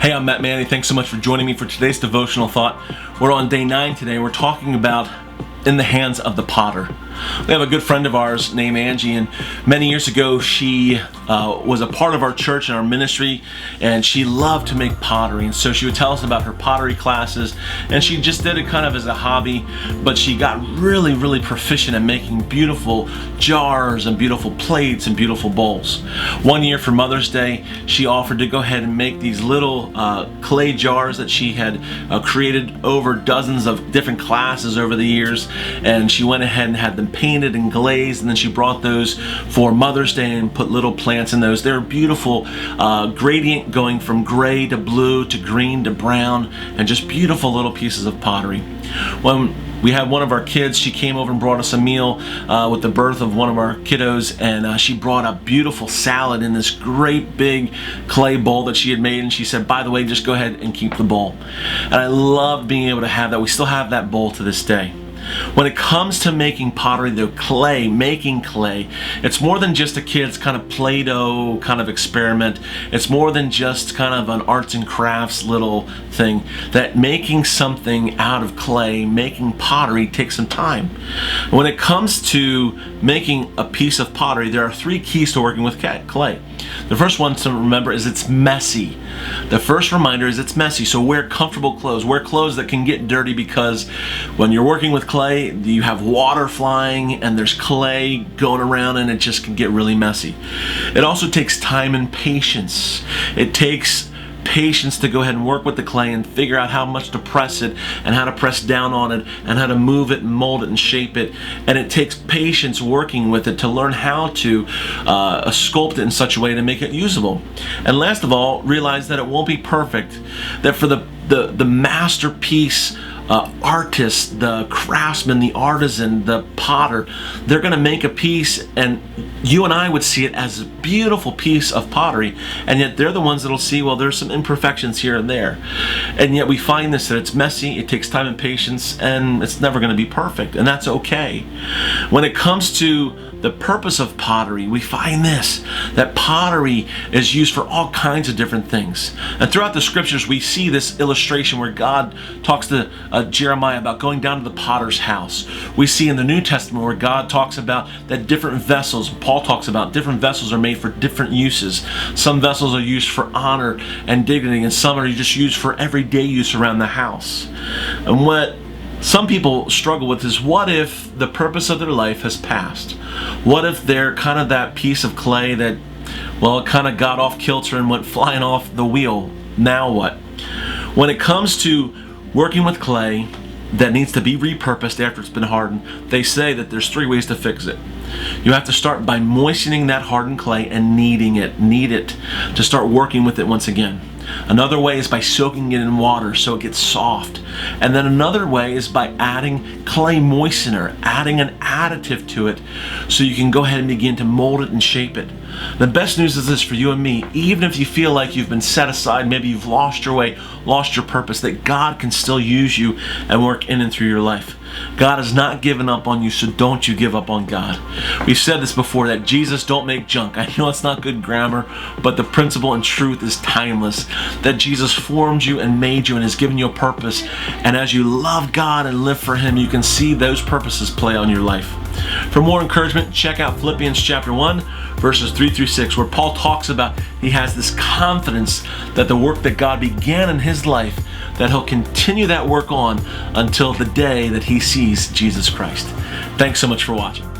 Hey, I'm Matt Manny. Thanks so much for joining me for today's devotional thought. We're on day 9 today. We're talking about in the hands of the potter. We have a good friend of ours named Angie, and many years ago she was a part of our church and our ministry, and she loved to make pottery. And so she would tell us about her pottery classes, and she just did it kind of as a hobby, but she got really proficient at making beautiful jars and beautiful plates and beautiful bowls. One year for Mother's Day, she offered to go ahead and make these little clay jars that she had created over dozens of different classes over the years, and she went ahead and had them painted and glazed, and then she brought those for Mother's Day and put little plants in those. They're beautiful, gradient going from gray to blue to green to brown, and just beautiful little pieces of pottery. When we had one of our kids, she came over and brought us a meal with the birth of one of our kiddos, and she brought a beautiful salad in this great big clay bowl that she had made, and she said, by the way, just go ahead and keep the bowl. And I love being able to have that. We still have that bowl to this day. When it comes to making pottery, though, making clay, it's more than just a kid's kind of Play-Doh kind of experiment. It's more than just kind of an arts and crafts little thing. That making something out of clay, making pottery, takes some time. When it comes to making a piece of pottery, there are 3 keys to working with clay. The first one to remember is it's messy. The first reminder is it's messy, so wear comfortable clothes. Wear clothes that can get dirty, because when you're working with clay, you have water flying and there's clay going around, and it just can get really messy. It also takes time and patience. It takes patience to go ahead and work with the clay and figure out how much to press it and how to press down on it and how to move it and mold it and shape it. And it takes patience working with it to learn how to sculpt it in such a way to make it usable. And last of all, realize that it won't be perfect. That for the masterpiece artist, the craftsman, the artisan, the potter, they're going to make a piece, and you and I would see it as a beautiful piece of pottery, and yet they're the ones that'll see, well, there's some imperfections here and there. And yet we find this, that it's messy, it takes time and patience, and it's never going to be perfect, and that's okay. When it comes to the purpose of pottery, we find this, that pottery is used for all kinds of different things. And throughout the scriptures, we see this illustration where God talks to Jeremiah about going down to the potter's house. We see in the New Testament where God talks about that different vessels, Paul talks about different vessels are made for different uses. Some vessels are used for honor and dignity, and some are just used for everyday use around the house. And what some people struggle with is, what if the purpose of their life has passed? What if they're kind of that piece of clay that, well, it kind of got off kilter and went flying off the wheel? Now what? When it comes to working with clay that needs to be repurposed after it's been hardened, they say that there's 3 ways to fix it. You have to start by moistening that hardened clay and kneading it. Knead it to start working with it once again. Another way is by soaking it in water so it gets soft. And then another way is by adding clay moistener, adding an additive to it so you can go ahead and begin to mold it and shape it. The best news is this for you and me: even if you feel like you've been set aside, maybe you've lost your way, lost your purpose, that God can still use you and work in and through your life. God has not given up on you, so don't you give up on God. We've said this before, that Jesus don't make junk. I know it's not good grammar, but the principle and truth is timeless. That Jesus formed you and made you and has given you a purpose. And as you love God and live for Him, you can see those purposes play on your life. For more encouragement, check out Philippians chapter 1, verses 3 through 6, where Paul talks about he has this confidence that the work that God began in his life, that He'll continue that work on until the day that he sees Jesus Christ. Thanks so much for watching.